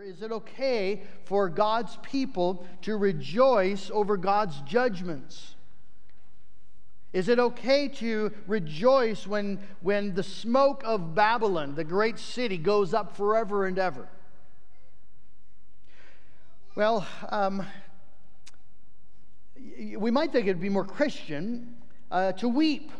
Is it okay for God's people to rejoice over God's judgments? Is it okay to rejoice when the smoke of Babylon, the great city, goes up forever and ever? Well, we might think it would be more Christian to weep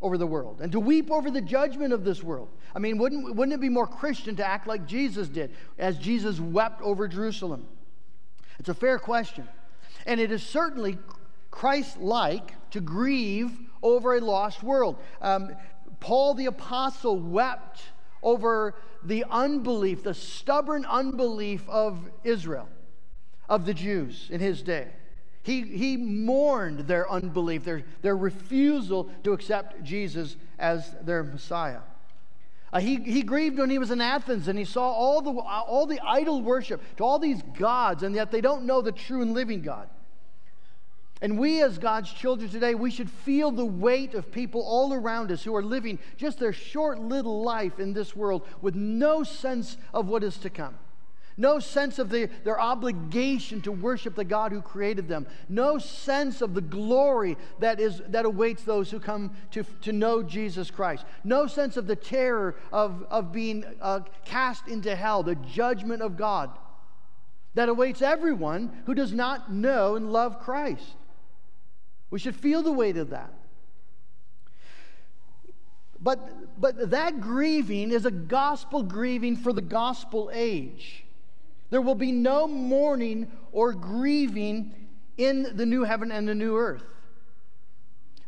over the world and to weep over the judgment of this world. I mean, wouldn't it be more Christian to act like Jesus did, as Jesus wept over Jerusalem? It's a fair question. And it is certainly Christ-like to grieve over a lost world. Paul the Apostle wept over the unbelief, the stubborn unbelief of Israel, of the Jews in his day. He mourned their unbelief, their refusal to accept Jesus as their Messiah. He grieved when he was in Athens and he saw all the idol worship to all these gods, and yet they don't know the true and living God. And we as God's children today, we should feel the weight of people all around us who are living just their short little life in this world with no sense of what is to come. No sense of their obligation to worship the God who created them. No sense of the glory that awaits those who come to know Jesus Christ. No sense of the terror of being cast into hell, the judgment of God that awaits everyone who does not know and love Christ. We should feel the weight of that. But that grieving is a gospel grieving for the gospel age. There will be no mourning or grieving in the new heaven and the new earth.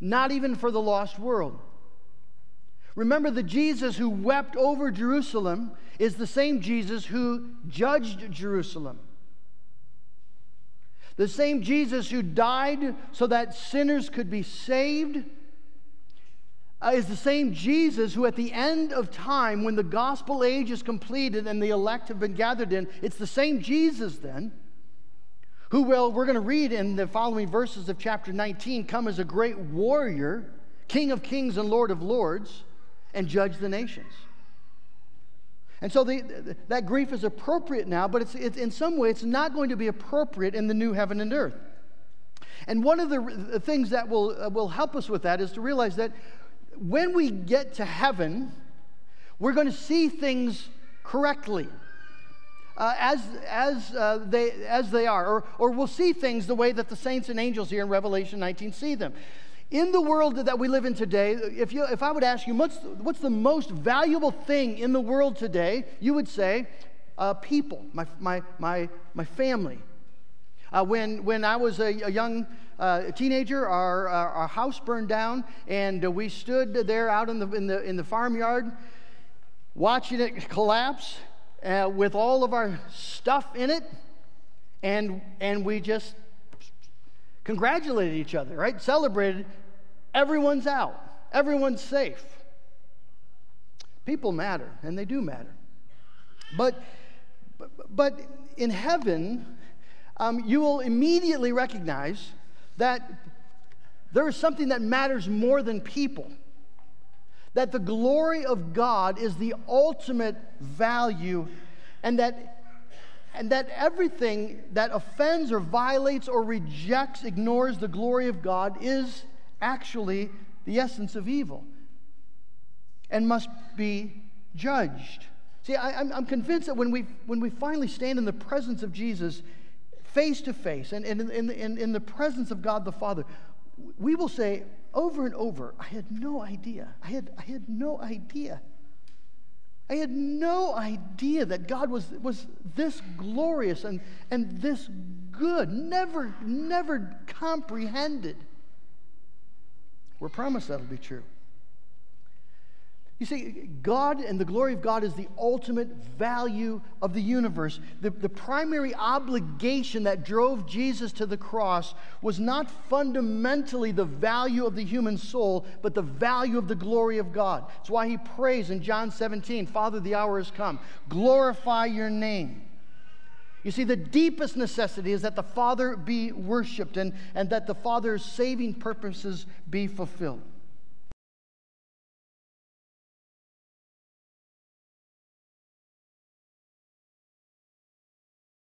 Not even for the lost world. Remember, the Jesus who wept over Jerusalem is the same Jesus who judged Jerusalem. The same Jesus who died so that sinners could be saved is the same Jesus who at the end of time, when the gospel age is completed and the elect have been gathered in, it's the same Jesus then who we're going to read in the following verses of chapter 19, come as a great warrior, King of kings and Lord of lords, and judge the nations. And so that grief is appropriate now, but it's in some way it's not going to be appropriate in the new heaven and earth. And one of the things that will help us with that is to realize that when we get to heaven, we're going to see things correctly, as they are, or we'll see things the way that the saints and angels here in Revelation 19 see them. In the world that we live in today, if I would ask you what's the most valuable thing in the world today, you would say people, my family. When I was a young teenager, our house burned down, and we stood there out in the farmyard, watching it collapse with all of our stuff in it, and we just congratulated each other, right? Celebrated. Everyone's out. Everyone's safe. People matter, and they do matter. But in heaven, you will immediately recognize that there is something that matters more than people. That the glory of God is the ultimate value, and that everything that offends or violates or rejects, ignores the glory of God is actually the essence of evil and must be judged. See, I'm convinced that when we finally stand in the presence of Jesus, face to face, and in the presence of God the Father, we will say over and over, I had no idea. I had no idea. I had no idea that God was this glorious and this good. Never comprehended. We're promised that'll be true. You see, God and the glory of God is the ultimate value of the universe. The primary obligation that drove Jesus to the cross was not fundamentally the value of the human soul, but the value of the glory of God. That's why he prays in John 17, Father, the hour has come. Glorify your name. You see, the deepest necessity is that the Father be worshiped and that the Father's saving purposes be fulfilled.